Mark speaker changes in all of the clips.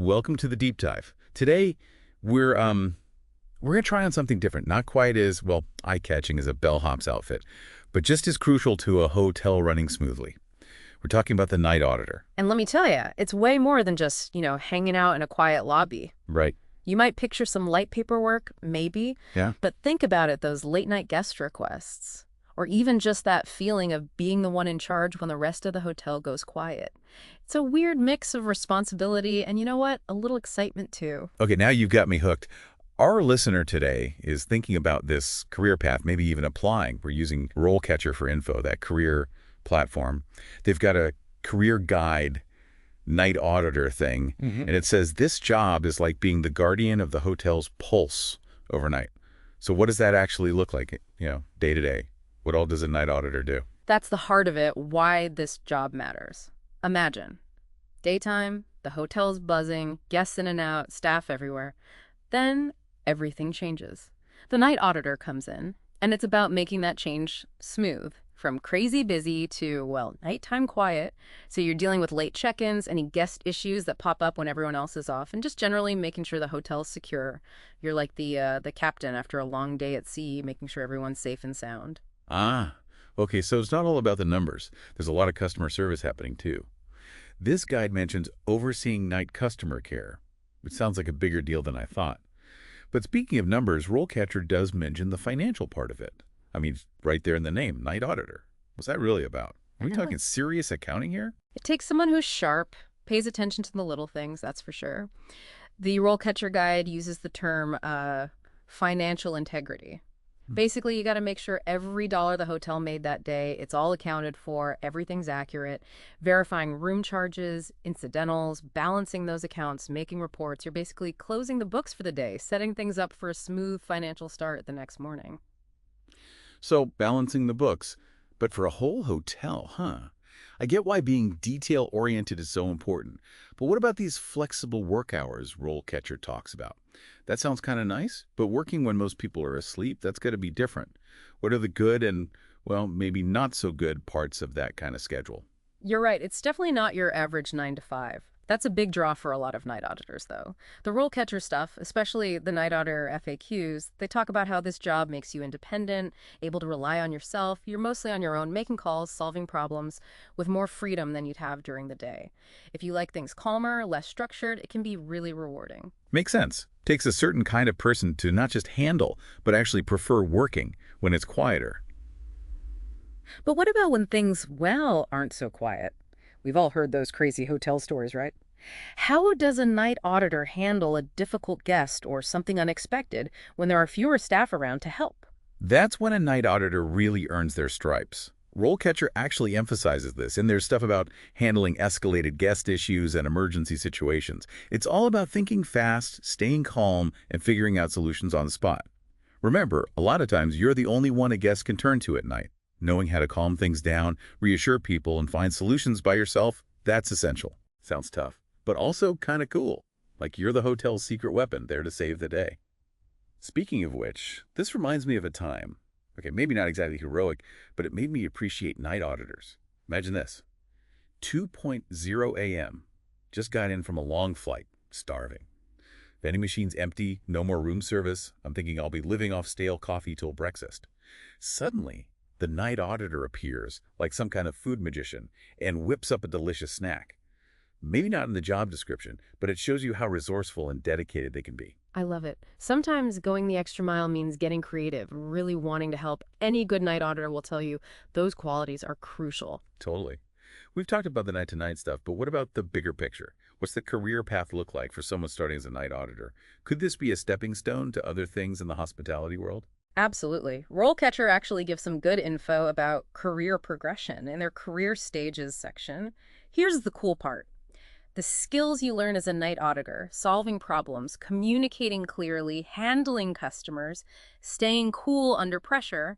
Speaker 1: Welcome to the deep dive. Today, we're gonna try on something different. Not quite as, well, eye-catching as a bellhop's outfit, but just as crucial to a hotel running smoothly. We're talking about the night auditor.
Speaker 2: And let me tell you, it's way more than just, hanging out in a quiet lobby.
Speaker 1: Right.
Speaker 2: You might picture some light paperwork, maybe,
Speaker 1: Yeah.
Speaker 2: but think about it, those late-night guest requests. Or even just that feeling of being the one in charge when the rest of the hotel goes quiet. It's a weird mix of responsibility and, you know what, a little excitement too.
Speaker 1: Okay, now you've got me hooked. Our listener today is thinking about this career path, maybe even applying. We're using RoleCatcher for info, that career platform. They've got a career guide, Night Auditor thing, and it says this job is like being the guardian of the hotel's pulse overnight. So what does that actually look like, day to day? What all does a night auditor do?
Speaker 2: That's the heart of it, why this job matters. Imagine, daytime, the hotel's buzzing, guests in and out, staff everywhere. Then everything changes. The night auditor comes in, and it's about making that change smooth. From crazy busy to, well, nighttime quiet. So you're dealing with late check-ins, any guest issues that pop up when everyone else is off, and just generally making sure the hotel's secure. You're like the captain after a long day at sea, making sure everyone's safe and sound.
Speaker 1: Ah, okay, so it's not all about the numbers. There's a lot of customer service happening too. This guide mentions overseeing night customer care, which sounds like a bigger deal than I thought. But speaking of numbers, RoleCatcher does mention the financial part of it. I mean, right there in the name, Night Auditor. What's that really about? Are we talking serious accounting here?
Speaker 2: It takes someone who's sharp, pays attention to the little things, that's for sure. The RoleCatcher guide uses the term financial integrity. Basically, you got to make sure every dollar the hotel made that day, it's all accounted for, everything's accurate, verifying room charges, incidentals, balancing those accounts, making reports. You're basically closing the books for the day, setting things up for a smooth financial start the next morning.
Speaker 1: So, balancing the books. But for a whole hotel, huh? I get why being detail-oriented is so important. But what about these flexible work hours RoleCatcher talks about? That sounds kind of nice, but working when most people are asleep, that's got to be different. What are the good and, well, maybe not so good parts of that kind of schedule?
Speaker 2: You're right. It's definitely not your average 9 to 5. That's a big draw for a lot of night auditors, though. The RoleCatcher stuff, especially the Night Auditor FAQs, they talk about how this job makes you independent, able to rely on yourself. You're mostly on your own, making calls, solving problems, with more freedom than you'd have during the day. If you like things calmer, less structured, it can be really rewarding.
Speaker 1: Makes sense. Takes a certain kind of person to not just handle, but actually prefer working when it's quieter.
Speaker 2: But what about when things, well, aren't so quiet? We've all heard those crazy hotel stories, right? How does a night auditor handle a difficult guest or something unexpected when there are fewer staff around to help?
Speaker 1: That's when a night auditor really earns their stripes. RoleCatcher actually emphasizes this in their stuff about handling escalated guest issues and emergency situations. It's all about thinking fast, staying calm, and figuring out solutions on the spot. Remember, a lot of times you're the only one a guest can turn to at night. Knowing how to calm things down, reassure people, and find solutions by yourself, that's essential. Sounds tough, but also kind of cool. Like you're the hotel's secret weapon there to save the day. Speaking of which, this reminds me of a time. Okay, maybe not exactly heroic, but it made me appreciate night auditors. Imagine this. 2:00 a.m. Just got in from a long flight, starving. Vending machine's empty, no more room service. I'm thinking I'll be living off stale coffee till breakfast. Suddenly, the night auditor appears like some kind of food magician and whips up a delicious snack. Maybe not in the job description, but it shows you how resourceful and dedicated they can be.
Speaker 2: I love it. Sometimes going the extra mile means getting creative, really wanting to help. Any good night auditor will tell you those qualities are crucial.
Speaker 1: Totally. We've talked about the night-to-night stuff, but what about the bigger picture? What's the career path look like for someone starting as a night auditor? Could this be a stepping stone to other things in the hospitality world?
Speaker 2: Absolutely. RoleCatcher actually gives some good info about career progression in their career stages section. Here's the cool part. The skills you learn as a night auditor, solving problems, communicating clearly, handling customers, staying cool under pressure,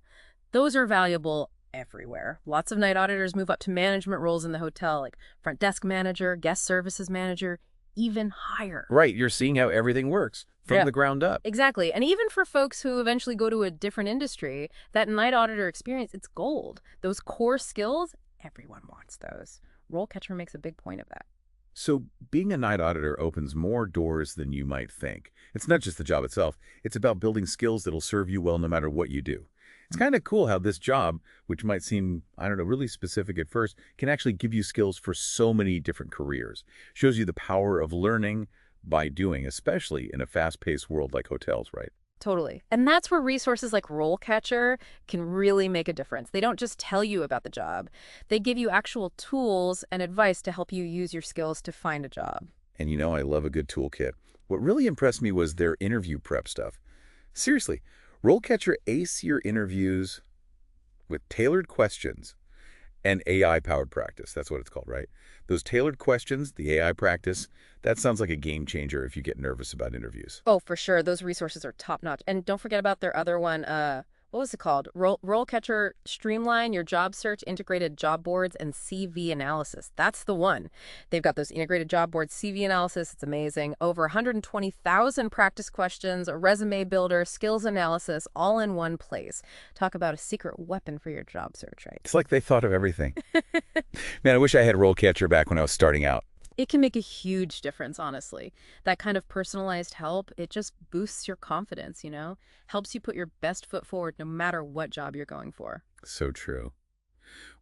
Speaker 2: those are valuable everywhere. Lots of night auditors move up to management roles in the hotel, like front desk manager, guest services manager, even higher.
Speaker 1: Right, you're seeing how everything works from the ground up.
Speaker 2: Exactly. And even for folks who eventually go to a different industry, that night auditor experience, it's gold. Those core skills, everyone wants those. RoleCatcher makes a big point of that.
Speaker 1: So being a night auditor opens more doors than you might think. It's not just the job itself. It's about building skills that'll serve you well no matter what you do. It's kind of cool how this job, which might seem, I don't know, really specific at first, can actually give you skills for so many different careers. Shows you the power of learning by doing, especially in a fast-paced world like hotels, right?
Speaker 2: Totally. And that's where resources like RoleCatcher can really make a difference. They don't just tell you about the job. They give you actual tools and advice to help you use your skills to find a job.
Speaker 1: And you know I love a good toolkit. What really impressed me was their interview prep stuff. Seriously, RoleCatcher ace your interviews with tailored questions and AI-powered practice. That's what it's called, right? Those tailored questions, the AI practice, that sounds like a game changer if you get nervous about interviews.
Speaker 2: Oh, for sure. Those resources are top notch. And don't forget about their other one. What was it called? RoleCatcher Streamline, your job search, integrated job boards, and CV analysis. That's the one. They've got those integrated job boards, CV analysis. It's amazing. Over 120,000 practice questions, a resume builder, skills analysis, all in one place. Talk about a secret weapon for your job search, right?
Speaker 1: It's like they thought of everything. Man, I wish I had RoleCatcher back when I was starting out.
Speaker 2: It can make a huge difference, honestly. That kind of personalized help, it just boosts your confidence, Helps you put your best foot forward no matter what job you're going for.
Speaker 1: So true.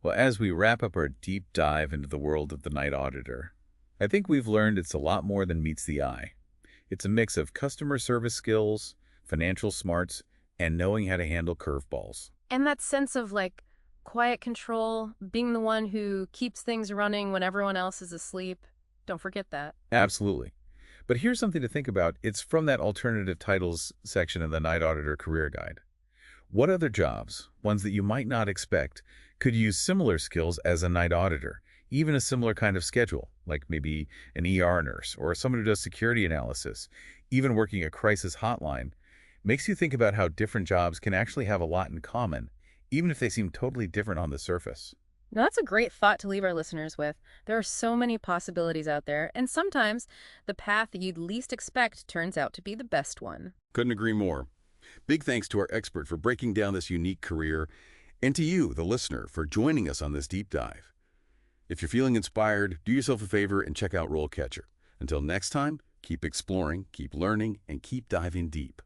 Speaker 1: Well, as we wrap up our deep dive into the world of the Night Auditor, I think we've learned it's a lot more than meets the eye. It's a mix of customer service skills, financial smarts, and knowing how to handle curveballs.
Speaker 2: And that sense of quiet control, being the one who keeps things running when everyone else is asleep. Don't forget that.
Speaker 1: Absolutely. But here's something to think about. It's from that alternative titles section of the Night Auditor Career Guide. What other jobs, ones that you might not expect, could use similar skills as a night auditor, even a similar kind of schedule, like maybe an ER nurse or someone who does security analysis, even working a crisis hotline, makes you think about how different jobs can actually have a lot in common, even if they seem totally different on the surface.
Speaker 2: Now, that's a great thought to leave our listeners with. There are so many possibilities out there, and sometimes the path that you'd least expect turns out to be the best one.
Speaker 1: Couldn't agree more. Big thanks to our expert for breaking down this unique career, and to you, the listener, for joining us on this deep dive. If you're feeling inspired, do yourself a favor and check out RoleCatcher. Until next time, keep exploring, keep learning, and keep diving deep.